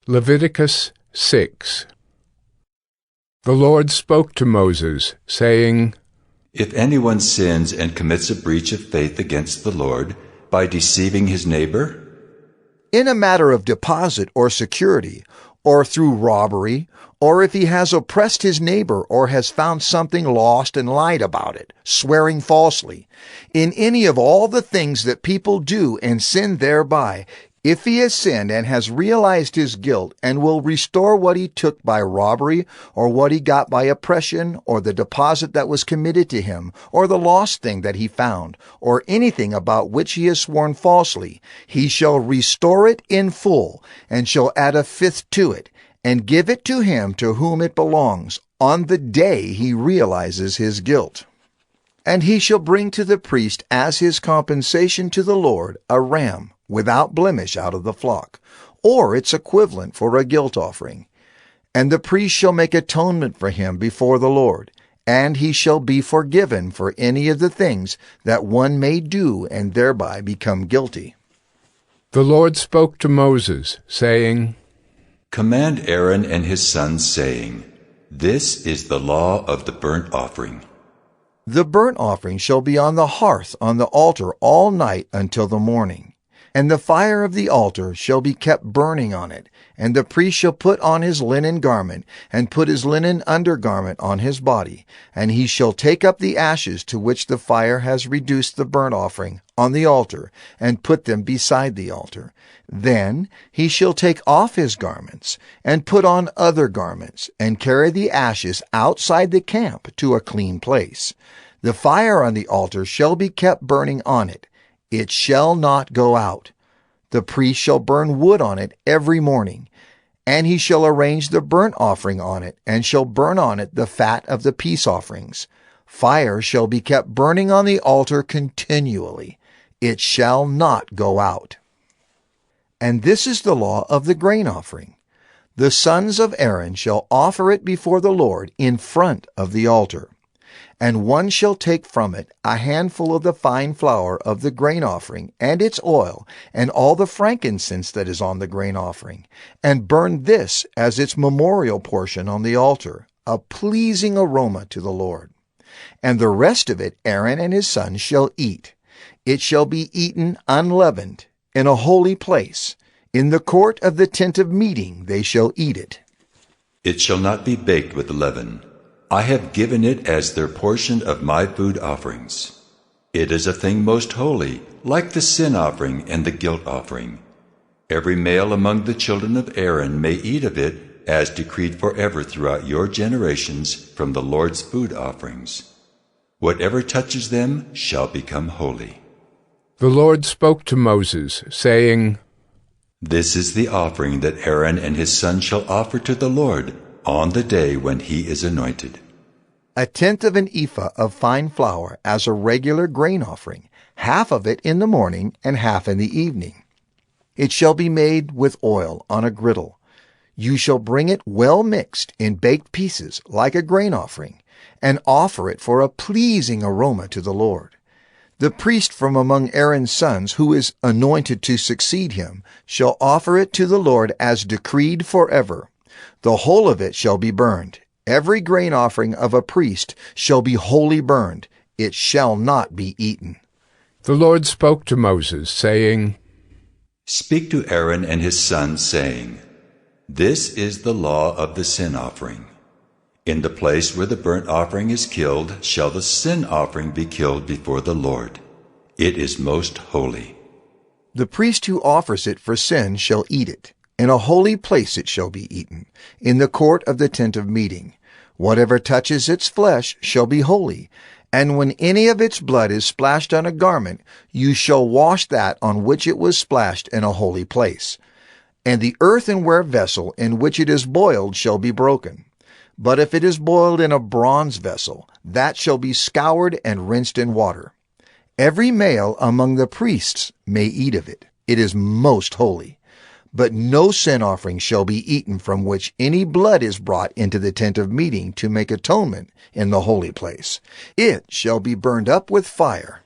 Leviticus 6. The Lord spoke to Moses, saying, If anyone sins and commits a breach of faith against the Lord by deceiving his neighbor, in a matter of deposit or security, or through robbery, or if he has oppressed his neighbor or has found something lost and lied about it, swearing falsely, in any of all the things that people do and sin thereby, if he has sinned and has realized his guilt and will restore what he took by robbery or what he got by oppression or the deposit that was committed to him or the lost thing that he found or anything about which he has sworn falsely, he shall restore it in full and shall add a fifth to it and give it to him to whom it belongs on the day he realizes his guilt. And he shall bring to the priest as his compensation to the Lord a ram without blemish out of the flock, or its equivalent for a guilt offering. And the priest shall make atonement for him before the Lord, and he shall be forgiven for any of the things that one may do and thereby become guilty. The Lord spoke to Moses, saying, Command Aaron and his sons, saying, This is the law of the burnt offering. The burnt offering shall be on the hearth on the altar all night until the morning. And the fire of the altar shall be kept burning on it, and the priest shall put on his linen garment, and put his linen undergarment on his body, and he shall take up the ashes to which the fire has reduced the burnt offering on the altar, and put them beside the altar. Then he shall take off his garments, and put on other garments, and carry the ashes outside the camp to a clean place. The fire on the altar shall be kept burning on it. It shall not go out. The priest shall burn wood on it every morning, and he shall arrange the burnt offering on it, and shall burn on it the fat of the peace offerings. Fire shall be kept burning on the altar continually. It shall not go out. And this is the law of the grain offering. The sons of Aaron shall offer it before the Lord in front of the altar. And one shall take from it a handful of the fine flour of the grain offering, and its oil, and all the frankincense that is on the grain offering, and burn this as its memorial portion on the altar, a pleasing aroma to the Lord. And the rest of it Aaron and his sons shall eat. It shall be eaten unleavened, in a holy place. In the court of the tent of meeting they shall eat it. It shall not be baked with leaven. I have given it as their portion of my food offerings. It is a thing most holy, like the sin offering and the guilt offering. Every male among the children of Aaron may eat of it, as decreed forever throughout your generations from the Lord's food offerings. Whatever touches them shall become holy. The Lord spoke to Moses, saying, This is the offering that Aaron and his sons shall offer to the Lord on the day when he is anointed. A tenth of an ephah of fine flour as a regular grain offering, half of it in the morning and half in the evening. It shall be made with oil on a griddle. You shall bring it well mixed in baked pieces like a grain offering, and offer it for a pleasing aroma to the Lord. The priest from among Aaron's sons, who is anointed to succeed him, shall offer it to the Lord as decreed forever. The whole of it shall be burned. Every grain offering of a priest shall be wholly burned. It shall not be eaten. The Lord spoke to Moses, saying, Speak to Aaron and his sons, saying, This is the law of the sin offering. In the place where the burnt offering is killed shall the sin offering be killed before the Lord. It is most holy. The priest who offers it for sin shall eat it. In a holy place it shall be eaten, in the court of the tent of meeting. Whatever touches its flesh shall be holy, and when any of its blood is splashed on a garment, you shall wash that on which it was splashed in a holy place. And the earthenware vessel in which it is boiled shall be broken. But if it is boiled in a bronze vessel, that shall be scoured and rinsed in water. Every male among the priests may eat of it. It is most holy. But no sin offering shall be eaten from which any blood is brought into the tent of meeting to make atonement in the holy place. It shall be burned up with fire.